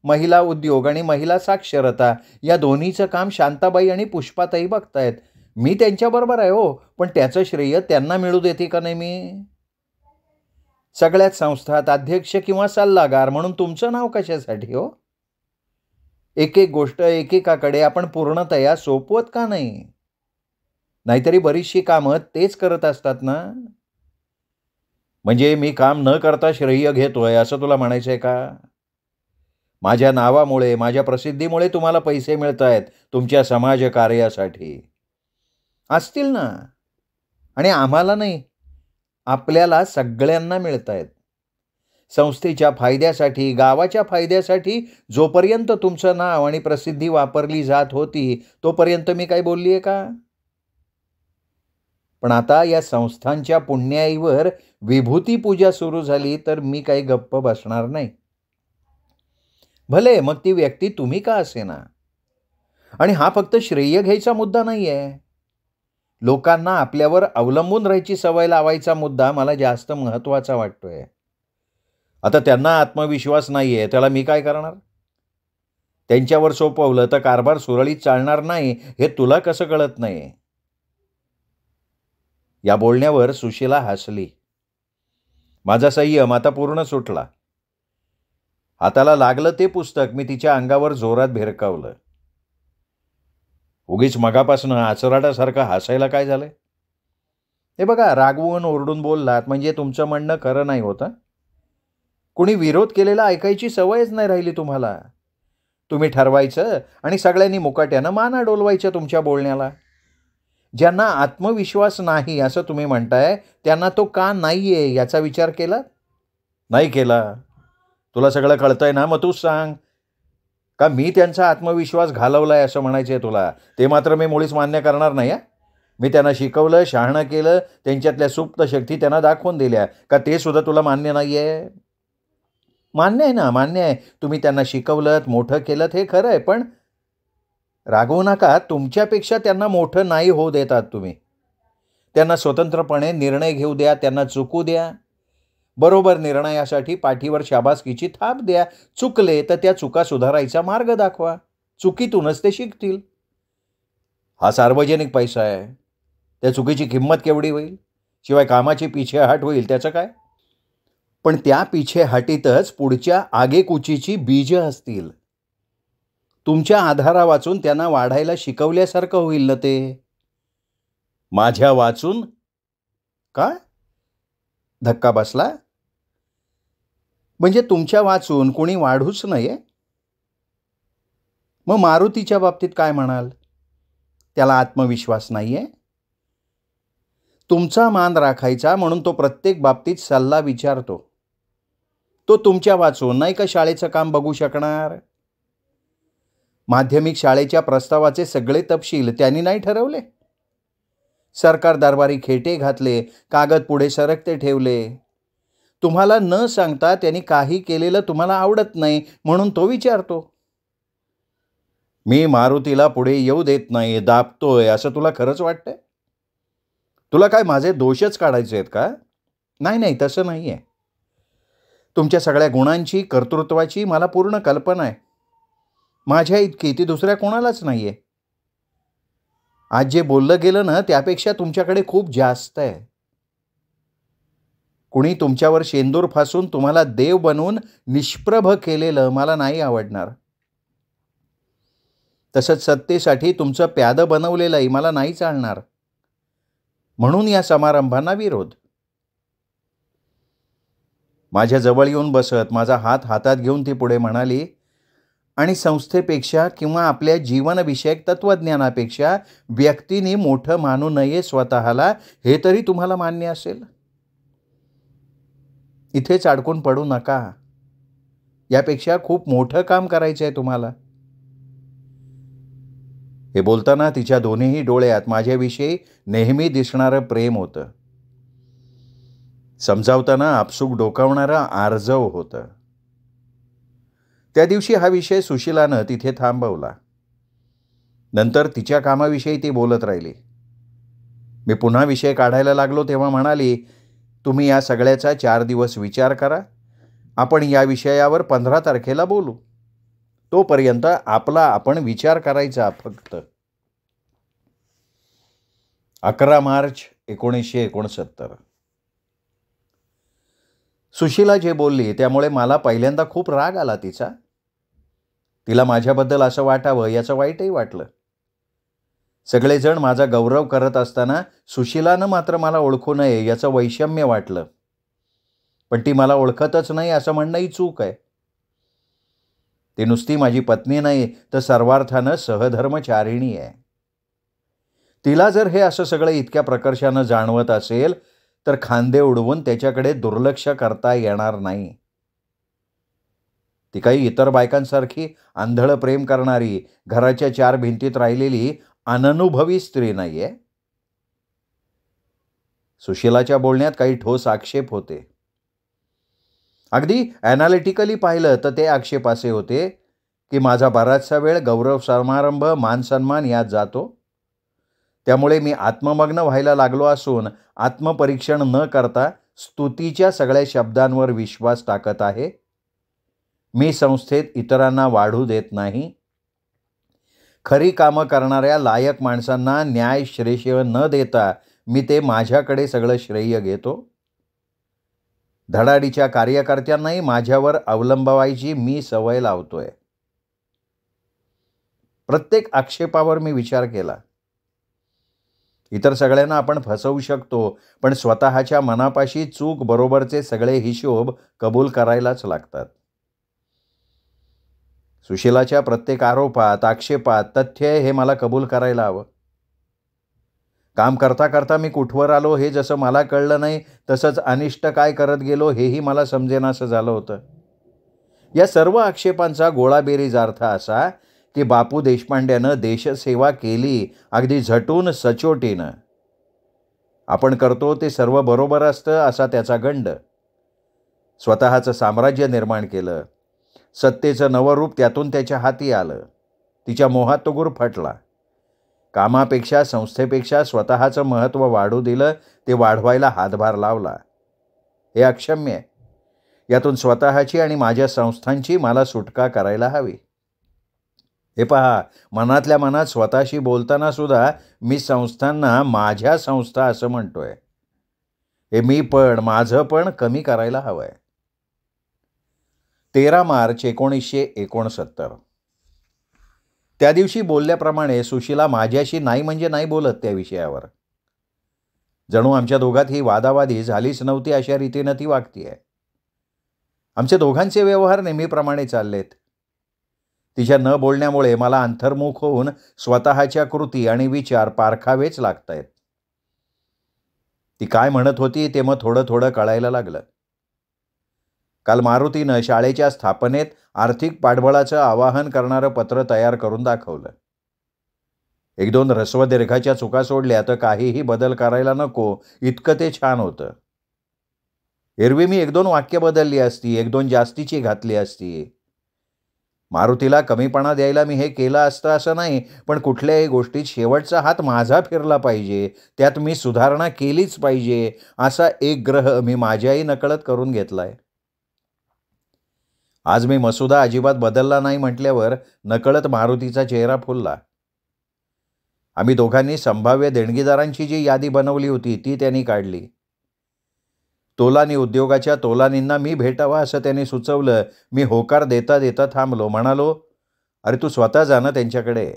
महिला उद्योग आणि महिला साक्षरता या दोन्हीचं काम शांताबाई आणि पुष्पाताई बघतायत. मी त्यांच्याबरोबर आहे हो, पण त्याचं श्रेय त्यांना मिळू देते का नाही मी? सगळ्याच संस्थात अध्यक्ष किंवा सल्लागार म्हणून तुमचं नाव कशासाठी हो? एक एक गोष्ट एकेकाकडे आपण पूर्णतया सोपवत का नाही? नाहीतरी बरीचशी कामं तेच करत असतात ना. म्हणजे मी काम न करता श्रेय घेतोय असं तुला म्हणायचंय का? माझ्या नावामुळे, माझ्या प्रसिद्धीमुळे तुम्हाला पैसे मिळतायत तुमच्या समाजकार्यासाठी. असतील ना. आणि आम्हाला नाही, आपल्याला सगळ्यांना मिळतायत. संस्थेच्या फायद्यासाठी, गावाच्या फायद्यासाठी जोपर्यंत तुमचं नाव आणि प्रसिद्धी वापरली जात होती, तोपर्यंत मी काही बोलली आहे का? पण आता या संस्थांच्या पुण्याईवर विभूती पूजा सुरू झाली, तर मी काही गप्प बसणार नाही. भले मग ती व्यक्ती तुम्ही का असेना. आणि हा फक्त श्रेय घ्यायचा मुद्दा नाहीये. लोकांना आपल्यावर अवलंबून राहायची सवय लावायचा मुद्दा मला जास्त महत्त्वाचा वाटतोय. आता त्यांना आत्मविश्वास नाहीये, त्याला मी काय करणार? त्यांच्यावर सोपवलं तर कारभार सुरळीत चालणार नाही, हे तुला कसं कळत नाही? या बोलण्यावर सुशीला हसली. माझा संयम आता पूर्ण सुटला. हाताला लागलं ते पुस्तक मी तिच्या अंगावर जोरात भिरकावलं. उगीच मगापासनं आचराटासारखं हसायला काय झालंय? हे बघा, रागवून ओरडून बोललात म्हणजे तुमचं म्हणणं खरं नाही होतं. कुणी विरोध केलेला ऐकायची सवयच नाही राहिली तुम्हाला. तुम्ही ठरवायचं आणि सगळ्यांनी मुकाट्यानं माना डोलवायच्या तुमच्या बोलण्याला. ज्यांना आत्मविश्वास नाही असं तुम्ही म्हणताय, त्यांना तो का नाहीये याचा विचार केला? नाही केला. तुला सगळं कळतंय ना, मग तूच सांग. का मी त्यांचा आत्मविश्वास घालवलाय असं म्हणायचंय तुला? ते मात्र मी मुळीच मान्य करणार नाही. मी त्यांना शिकवलं, शहाणं केलं, त्यांच्यातल्या सुप्त शक्ती त्यांना दाखवून दिल्या. का ते सुद्धा तुला मान्य नाहीये? मान्य आहे ना, मान्य आहे. तुम्ही त्यांना शिकवलंत, मोठं केलंत हे खरं आहे. पण रागवू नका, तुमच्यापेक्षा त्यांना मोठं नाही होऊ देतात तुम्ही. त्यांना स्वतंत्रपणे निर्णय घेऊ द्या, त्यांना चुकू द्या. बरोबर निर्णयासाठी पाठीवर शाबासकीची थाप द्या. चुकले तर त्या चुका सुधारायचा मार्ग दाखवा. चुकीतूनच ते शिकतील. हा सार्वजनिक पैसा आहे. त्या चुकीची किंमत केवढी होईल? शिवाय कामाची पिछेहाट होईल त्याचं काय? पण त्या पिछेहाटीतच पुढच्या आगेकूचीची बीजं असतील. तुमच्या आधारा वाचून त्यांना वाढायला शिकवल्यासारखं होईल ना ते. माझ्या वाचून? काय? धक्का बसला? म्हणजे तुमच्या वाचून कोणी वाढूच नये? मग मारुतीच्या बाबतीत काय म्हणाल? त्याला आत्मविश्वास नाहीये? तुमचा मान राखायचा म्हणून तो प्रत्येक बाबतीत सल्ला विचारतो. तो तुमच्या वाचून नाही का शाळेचं काम बघू शकणार? माध्यमिक शाळेच्या प्रस्तावाचे सगळे तपशील त्यांनी नाही ठरवले? सरकार दरबारी खेटे घातले, कागद पुढे सरकते ठेवले. तुम्हाला न सांगता त्यांनी काही केलेलं तुम्हाला आवडत नाही म्हणून तो विचारतो. मी मारुतीला पुढे येऊ देत नाही, दाबतोय असं तुला खरंच वाटतंय? तुला काय माझे दोषच काढायचे आहेत का? नाही नाही, तसं नाही आहे. तुमच्या सगळ्या गुणांची, कर्तृत्वाची मला पूर्ण कल्पना आहे. माझ्या इतकी ती दुसऱ्या कोणालाच नाही आहे. आज जे बोललं गेलं ना, त्यापेक्षा तुमच्याकडे खूप जास्त आहे. कुणी तुमच्यावर शेंदूर फासून तुम्हाला देव बनवून निष्प्रभ केलेलं मला नाही आवडणार. तसंच सत्तेसाठी तुमचं प्यादं बनवलेलंही मला नाही चालणार. म्हणून या समारंभांना विरोध. माझ्या जवळ येऊन बसत माझा हात हातात घेऊन ती पुढे म्हणाली, आणि संस्थेपेक्षा किंवा आपल्या जीवनविषयक तत्त्वज्ञानापेक्षा व्यक्तीने मोठं मानू नये स्वतःला, हे तरी तुम्हाला मान्य असेल? इथेच अडकून पडू नका. यापेक्षा खूप मोठं काम करायचं आहे तुम्हाला. हे बोलताना तिच्या दोन्हीही डोळ्यात माझ्याविषयी नेहमी दिसणारं प्रेम होतं. समजावताना आपसूक डोकावणारं आर्जव होतं. त्या दिवशी हा विषय सुशीलानं तिथे थांबवला. नंतर तिच्या कामाविषयी ती बोलत राहिली. मी पुन्हा विषय काढायला लागलो तेव्हा म्हणाली, तुम्ही या सगळ्याचा 4 दिवस विचार करा. आपण या विषयावर 15 तारखेला बोलू. तोपर्यंत आपला आपण विचार करायचा फक्त. 11 मार्च 1969. सुशीला जे बोलली त्यामुळे मला पहिल्यांदा खूप राग आला तिचा. तिला माझ्याबद्दल असं वाटावं याचं वाईटही वाटलं. सगळेजण माझा गौरव करत असताना सुशीलानं मात्र मला ओळखू नये याचं वैषम्य वाटलं. पण ती मला ओळखतच नाही असं म्हणणंही चूक आहे. ती नुसती माझी पत्नी नाही तर सर्वार्थानं सहधर्मचारिणी आहे. तिला जर हे असं सगळं इतक्या प्रकर्षानं जाणवत असेल तर खांदे उडवून त्याच्याकडे दुर्लक्ष करता येणार नाही. ती काही इतर बायकांसारखी आंधळं प्रेम करणारी, घराच्या 4 भिंतीत राहिलेली अननुभवी स्त्री नाहीये. सुशीलाच्या बोलण्यात काही ठोस आक्षेप होते. अगदी ॲनालिटिकली पाहिलं तर ते आक्षेप असे होते की माझा बराचसा वेळ गौरव समारंभ, मानसन्मान यात जातो. त्यामुळे मी आत्ममग्न व्हायला लागलो असून आत्मपरीक्षण न करता स्तुतीच्या सगळ्या शब्दांवर विश्वास टाकत आहे. मी संस्थेत इतरांना वाढू देत नाही. खरी कामं करणाऱ्या लायक माणसांना न्याय श्रेय न देता मी ते माझ्याकडे सगळं श्रेय घेतो. धडाडीच्या कार्यकर्त्यांनाही माझ्यावर अवलंबावायची मी सवय लावतोय. प्रत्येक आक्षेपावर मी विचार केला. इतर सगळ्यांना आपण फसवू शकतो, पण स्वतःच्या मनापाशी चूक बरोबरचे सगळे हिशोब कबूल करायलाच लागतात. सुशीलाच्या प्रत्येक आरोपात, आक्षेपात तथ्य हे मला कबूल करायला हवं. काम करता करता मी कुठवर आलो हे जसं मला कळलं नाही, तसंच अनिष्ट काय करत गेलो हेही मला समजेनासं झालं होतं. या सर्व आक्षेपांचा गोळाबेरीज अर्थ असा की बापू देशपांड्यानं देशसेवा केली अगदी झटून, सचोटीनं. आपण करतो ते सर्व बरोबर असतं असा त्याचा गंड. स्वतःचं साम्राज्य निर्माण केलं. सत्तेचं नवं रूप त्यातून त्याच्या हाती आलं. तिच्या मोहात तो गुरफटला. कामापेक्षा, संस्थेपेक्षा स्वतःचं महत्त्व वाढू दिलं, ते वाढवायला हातभार लावला. हे अक्षम्य आहे. यातून स्वतःची आणि माझ्या संस्थांची मला सुटका करायला हवी. हे पहा, मनातल्या मनात स्वतःशी बोलताना सुद्धा मी संस्थांना माझ्या संस्था असं म्हणतोय. हे मी पण, माझं पण कमी करायला हवंय. 13 मार्च 1969. त्या दिवशी बोलल्याप्रमाणे सुशीला माझ्याशी नाही म्हणजे नाही बोलत त्या विषयावर. जणू आमच्या दोघात ही वादावादी झालीच नव्हती अशा रीतीनं ती वागतीये. आमचे दोघांचे व्यवहार नेहमीप्रमाणे चाललेत. तिच्या न बोलण्यामुळे मला अंतर्मुख होऊन स्वतःच्या कृती आणि विचार पारखावेच लागतायत. ती काय म्हणत होती ते मग थोडं थोडं कळायला लागलं. काल मारुतीनं शाळेच्या स्थापनेत आर्थिक पाठबळाचं आवाहन करणारं पत्र तयार करून दाखवलं. 1-2 ऱ्हस्व दीर्घाच्या चुका सोडल्या तर काहीही बदल करायला नको इतकं ते छान होतं. एरवी मी 1-2 वाक्य बदलली असती, 1-2 जास्तीची घातली असती. मारुतीला कमीपणा द्यायला मी हे केलं असतं असं नाही, पण कुठल्याही गोष्टीत शेवटचा हात माझा फिरला पाहिजे, त्यात मी सुधारणा केलीच पाहिजे असा एक ग्रह मी माझ्याही नकळत करून घेतलाय. आज मी मसुदा अजिबात बदलला नाही म्हटल्यावर नकळत मारुतीचा चेहरा फुलला. आम्ही दोघांनी संभाव्य देणगीदारांची जी यादी बनवली होती ती त्यांनी काढली. तोलानी उद्योगाच्या तोलानींना मी भेटावा असं त्यांनी सुचवलं. मी होकार देता देता थांबलो. म्हणालो, अरे तू स्वतः जा ना त्यांच्याकडे.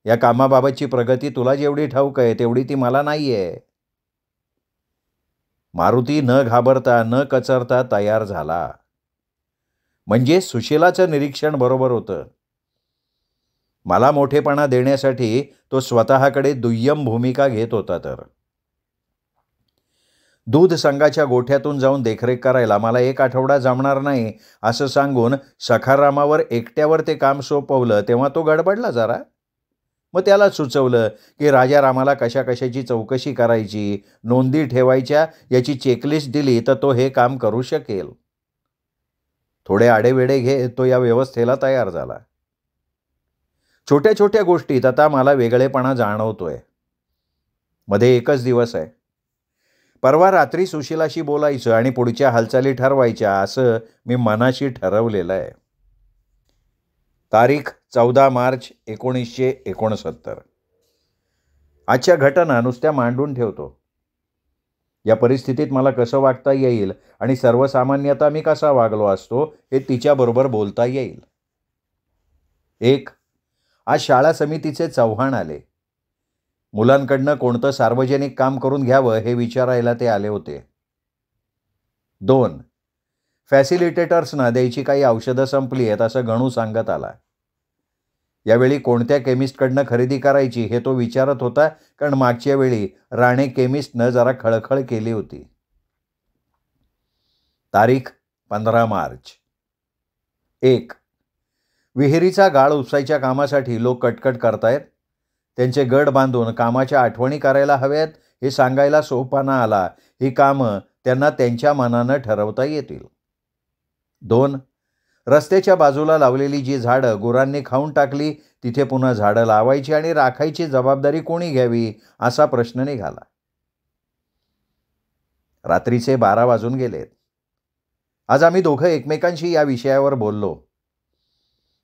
या कामाबाबतची प्रगती तुला जेवढी ठाऊक आहे तेवढी ती मला नाही आहे. मारुती न घाबरता न कचरता तयार झाला. म्हणजे सुशीलाचं निरीक्षण बरोबर होतं. मला मोठेपणा देण्यासाठी तो स्वतःकडे दुय्यम भूमिका घेत होता. तर दूध संघाच्या गोठ्यातून जाऊन देखरेख करायला मला 1 आठवडा जमणार नाही असं सांगून सखारामावर एकट्यावर ते काम सोपवलं तेव्हा तो गडबडला जरा. मग त्याला सुचवलं की राजारामाला कशा कशाची चौकशी करायची, नोंदी ठेवायच्या याची चेकलिस्ट दिली तर तो हे काम करू शकेल. थोडे आडेवेडे घेत तो या व्यवस्थेला तयार झाला. छोट्या छोट्या गोष्टीत आता मला वेगळेपणा जाणवतोय. मध्ये एकच दिवस आहे. परवा रात्री सुशीलाशी बोलायचं आणि पुढच्या हालचाली ठरवायच्या असं मी मनाशी ठरवलेलं आहे. तारीख 14 मार्च 1969. आजच्या घटना नुसत्या मांडून ठेवतो. या परिस्थितीत मला कसं वागता येईल आणि सर्वसामान्यतः मी कसा वागलो असतो हे तिच्याबरोबर बोलता येईल. 1. आज शाळा समितीचे चव्हाण आले. मुलांकडनं कोणतं सार्वजनिक काम करून घ्यावं हे विचारायला ते आले होते. 2. फॅसिलिटेटर्सना द्यायची काही औषधं संपली आहेत असं गणू सांगत आला. यावेळी कोणत्या केमिस्टकडनं खरेदी करायची हे तो विचारत होता, कारण मागच्या वेळी राणे केमिस्टनं जरा खळखळ केली होती. तारीख 15 मार्च. 1. विहिरीचा गाळ उपसायच्या कामासाठी लोक कटकट करतायत. त्यांचे गट बांधून कामाच्या आठवणी करायला हव्यात हे सांगायला सोपाना आला. ही कामं त्यांना त्यांच्या मनानं ठरवता येतील. 2. रस्त्याच्या बाजूला लावलेली जी झाडं गुरांनी खाऊन टाकली तिथे पुन्हा झाडं लावायची आणि राखायची जबाबदारी कोणी घ्यावी असा प्रश्न निघाला. रात्रीचे 12 वाजून गेलेत. आज आम्ही दोघं एकमेकांशी या विषयावर बोललो.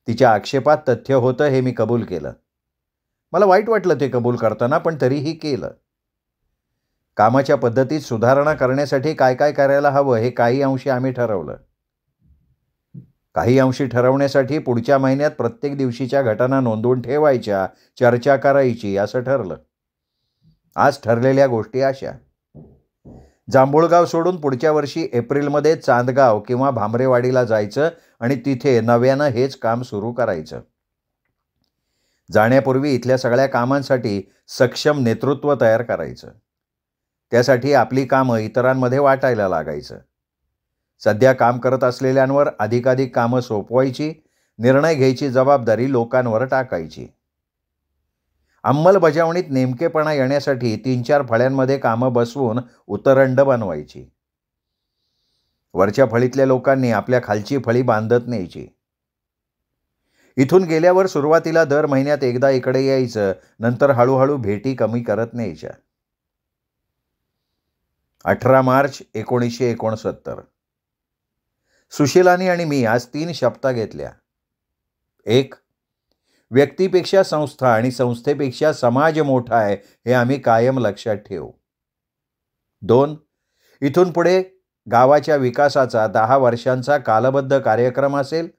तिच्या आक्षेपात तथ्य होतं हे मी कबूल केलं. मला वाईट वाटलं ते कबूल करताना, पण तरीही केलं. कामाच्या पद्धतीत सुधारणा करण्यासाठी काय काय करायला हवं हे काही अंशी आम्ही ठरवलं. काही अंशी ठरवण्यासाठी पुढच्या महिन्यात प्रत्येक दिवशीच्या घटना नोंदवून ठेवायच्या, चर्चा करायची असं ठरलं. आज ठरलेल्या गोष्टी अशा: जांभूळगाव सोडून पुढच्या वर्षी एप्रिलमध्ये चांदगाव किंवा भामरेवाडीला जायचं आणि तिथे नव्यानं हेच काम सुरू करायचं. जाण्यापूर्वी इथल्या सगळ्या कामांसाठी सक्षम नेतृत्व तयार करायचं. त्यासाठी आपली कामं इतरांमध्ये वाटायला लागायचं. सध्या काम करत असलेल्यांवर अधिकाधिक कामं सोपवायची, निर्णय घ्यायची जबाबदारी लोकांवर टाकायची. अंमलबजावणीत नेमकेपणा येण्यासाठी 3-4 फळ्यांमध्ये कामं बसवून उतरंड बनवायची. वरच्या फळीतल्या लोकांनी आपल्या खालची फळी बांधत न्यायची. इथून गेल्यावर सुरुवातीला दर महिन्यात एकदा इकडे यायचं, नंतर हळूहळू भेटी कमी करत न्यायच्या. 18 मार्च 1969. सुशीलानी आणि मी आज 3 शपथा घेतल्या. 1. व्यक्तीपेक्षा संस्था आणि संस्थेपेक्षा समाज मोठा आहे हे आम्ही कायम लक्षात ठेवू. 2. इथून पुढे गावाच्या विकासाचा 10 वर्षांचा कालबद्ध कार्यक्रम असेल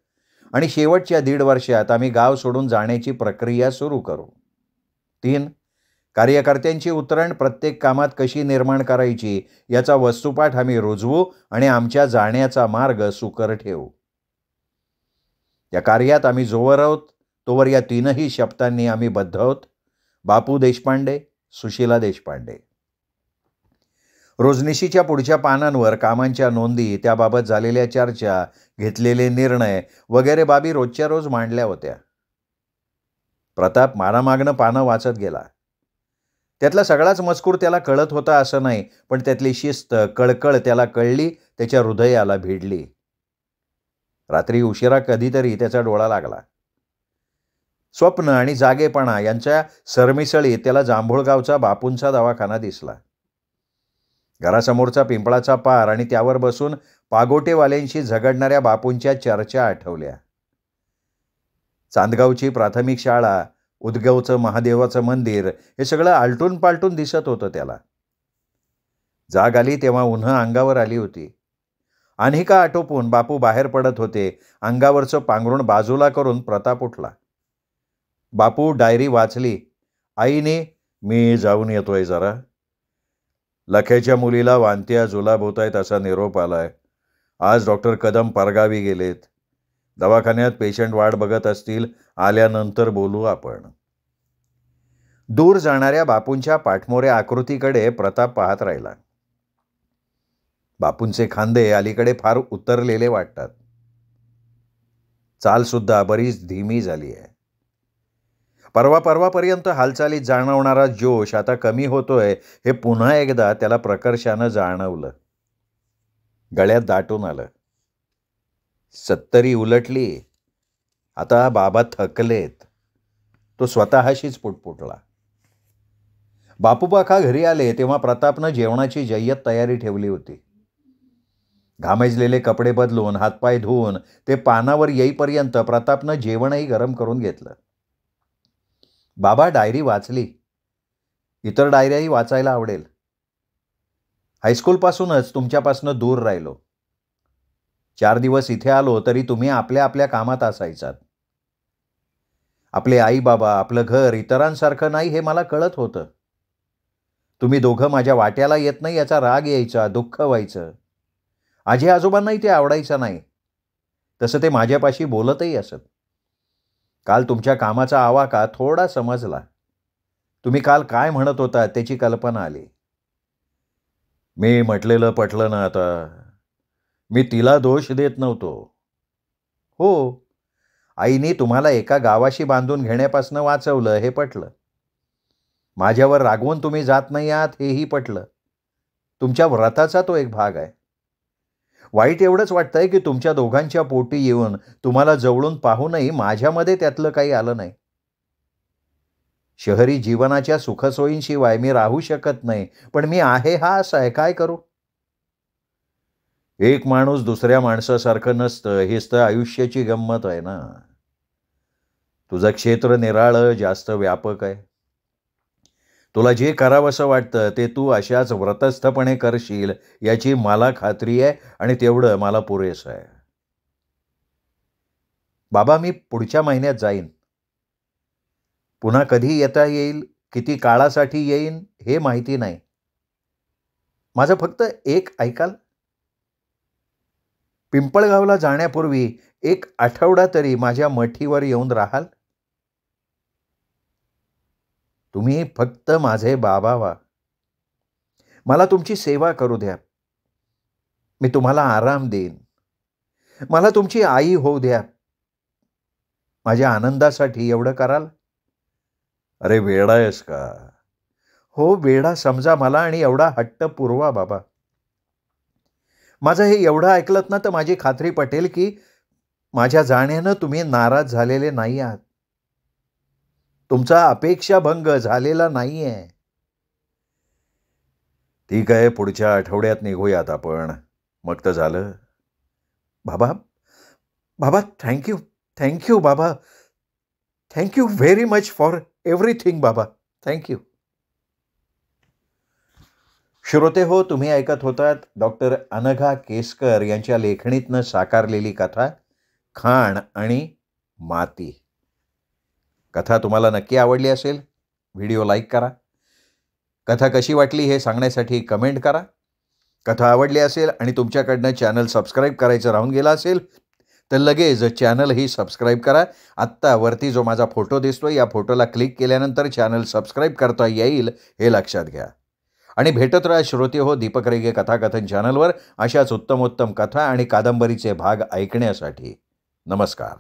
आणि शेवटच्या 1.5 वर्षात आम्ही गाव सोडून जाण्याची प्रक्रिया सुरू करू. 3. कार्यकर्त्यांची उतरण प्रत्येक कामात कशी निर्माण करायची याचा वस्तुपाठ आम्ही रुजवू आणि आमच्या जाण्याचा मार्ग सुकर ठेवू. या कार्यात आम्ही जोवर आहोत तोवर या 3ही शब्दांनी आम्ही बद्ध आहोत. बापू देशपांडे, सुशीला देशपांडे. रोजनिशीच्या पुढच्या पानांवर कामांच्या नोंदी, त्याबाबत झालेल्या चर्चा, घेतलेले निर्णय वगैरे बाबी रोजच्या रोज मांडल्या होत्या. प्रताप मानामागनं पानं वाचत गेला. त्यातला सगळाच मजकूर त्याला कळत होता असं नाही, पण त्यातली शिस्त, कळकळ त्याला कळली, त्याच्या हृदयाला भिडली. रात्री उशिरा कधीतरी त्याचा डोळा लागला. स्वप्न आणि जागेपणा यांच्या सरमिसळीत त्याला जांभूळगावचा बापूंचा दवाखाना दिसला. घरासमोरचा पिंपळाचा पार आणि त्यावर बसून पागोटेवाल्यांशी झगडणाऱ्या बापूंच्या चर्चा आठवल्या. चांदगावची प्राथमिक शाळा, उदगावचं महादेवाचं मंदिर हे सगळं आलटून पालटून दिसत होतं त्याला. जाग आली तेव्हा उन्हं अंगावर आली होती. आणिका आटोपून बापू बाहेर पडत होते. अंगावरचं पांघरुण बाजूला करून प्रताप उठला. बापू डायरी वाचली. आईने, मी जाऊन येतोय जरा. लखेच्या मुलीला वांत्या जुलाब होत आहेत असा निरोप आलाय. आज डॉक्टर कदम परगावी गेलेत. दवाखान्यात पेशंट वाट बघत असतील. आल्यानंतर बोलू आपण. दूर जाणाऱ्या बापूंच्या पाठमोऱ्या आकृतीकडे प्रताप पाहत राहिला. बापूंचे खांदे अलीकडे फार उतरलेले वाटतात. चालसुद्धा बरीच धीमी झाली आहे. परवापर्यंत हालचालीत जाणवणारा जोश आता कमी होतोय हे पुन्हा एकदा त्याला प्रकर्षानं जाणवलं. गळ्यात दाटून आलं. 70 उलटली. आता बाबा थकलेत. तो स्वतःशीच पुटपुटला. बापूबाका घरी आले तेव्हा प्रतापनं जेवणाची जय्यत तयारी ठेवली होती. घामेजलेले कपडे बदलून, हातपाय धुवून ते पानावर येईपर्यंत प्रतापनं जेवणही गरम करून घेतलं. बाबा डायरी वाचली. इतर डायऱ्याही वाचायला आवडेल. हायस्कूलपासूनच तुमच्यापासून दूर राहिलो. 4 दिवस इथे आलो तरी तुम्ही आपल्या आपल्या कामात असायचात. आपले आई बाबा, आपलं घर इतरांसारखं नाही हे मला कळत होतं. तुम्ही दोघं माझ्या वाट्याला येत नाही याचा राग यायचा, दुःख व्हायचं. आजी आजोबांनाही ते आवडायचं नाही. तसं ते माझ्यापाशी बोलतही असत. काल तुमच्या कामाचा आवाका थोडा समजला. तुम्ही काल काय म्हणत होता त्याची कल्पना आली. मी म्हटलेलं पटलं ना आता. मी तिला दोष देत नव्हतो. हो, आईने तुम्हाला एका गावाशी बांधून घेण्यापासून वाचवलं हे पटलं. माझ्यावर रागवून तुम्ही जात नाही आहात हेही पटलं. तुमच्या व्रताचा तो एक भाग आहे. वाईट एवढंच वाटतंय की तुमच्या दोघांच्या पोटी येऊन तुम्हाला जवळून पाहूनही माझ्यामध्ये त्यातलं काही आलं नाही. शहरी जीवनाच्या सुखसोयींशिवाय मी राहू शकत नाही, पण मी आहे हा असा आहे, काय करू? एक माणूस दुसऱ्या माणसासारखं नसतं, हेच तर आयुष्याची गंमत आहे ना. तुझं क्षेत्र निराळं, जास्त व्यापक आहे. तुला जे करावंसं वाटतं ते तू अशाच व्रतस्थपणे करशील याची मला खात्री आहे आणि तेवढं मला पुरेसं आहे. बाबा, मी पुढच्या महिन्यात जाईन. पुन्हा कधी येता येईल, किती काळासाठी येईन हे माहिती नाही. माझं फक्त एक ऐकाल? पिंपळगावला जाण्यापूर्वी 1 आठवडा तरी माझ्या मठीवर येऊन राहाल? तुम्ही फक्त माझे बाबा व्हा. मला तुमची सेवा करू द्या. मी तुम्हाला आराम देईन. मला तुमची आई होऊ द्या. माझ्या आनंदासाठी एवढं कराल? अरे वेडा आहेस का? हो, वेडा समजा मला आणि एवढा हट्ट पुरवा बाबा. माझं हे एवढं ऐकलत ना तर माझी खात्री पटेल की माझ्या जाण्यानं तुम्ही नाराज झालेले नाही आहात. तुमचा अपेक्षाभंग झालेला नाहीये. ठीक आहे, पुढच्या आठवड्यात निघूयात आपण. मग तर झालं. बाबा, बाबा, थँक्यू बाबा. Thank you very much for everything बाबा. थँक्यू. श्रोते हो, तुम्ही ऐकत होतात डॉक्टर अनघा केसकर यांच्या लेखणीतनं साकारलेली कथा खाण आणि माती. कथा तुम्हाला नक्की आवडली असेल. व्हिडिओ लाईक करा. कथा कशी वाटली हे सांगण्यासाठी कमेंट करा. कथा आवडली असेल आणि तुमच्याकडनं चॅनल सबस्क्राईब करायचं राहून गेलं असेल तर लगेच चॅनलही सबस्क्राईब करा. आत्ता वरती जो माझा फोटो दिसतोय या फोटोला क्लिक केल्यानंतर चॅनल सबस्क्राईब करता येईल हे लक्षात घ्या. आणि भेटत राहा श्रोते हो दीपक रेगे कथाकथन चॅनलवर अशाच उत्तमोत्तम कथा आणि कादंबरीचे भाग ऐकण्यासाठी. नमस्कार.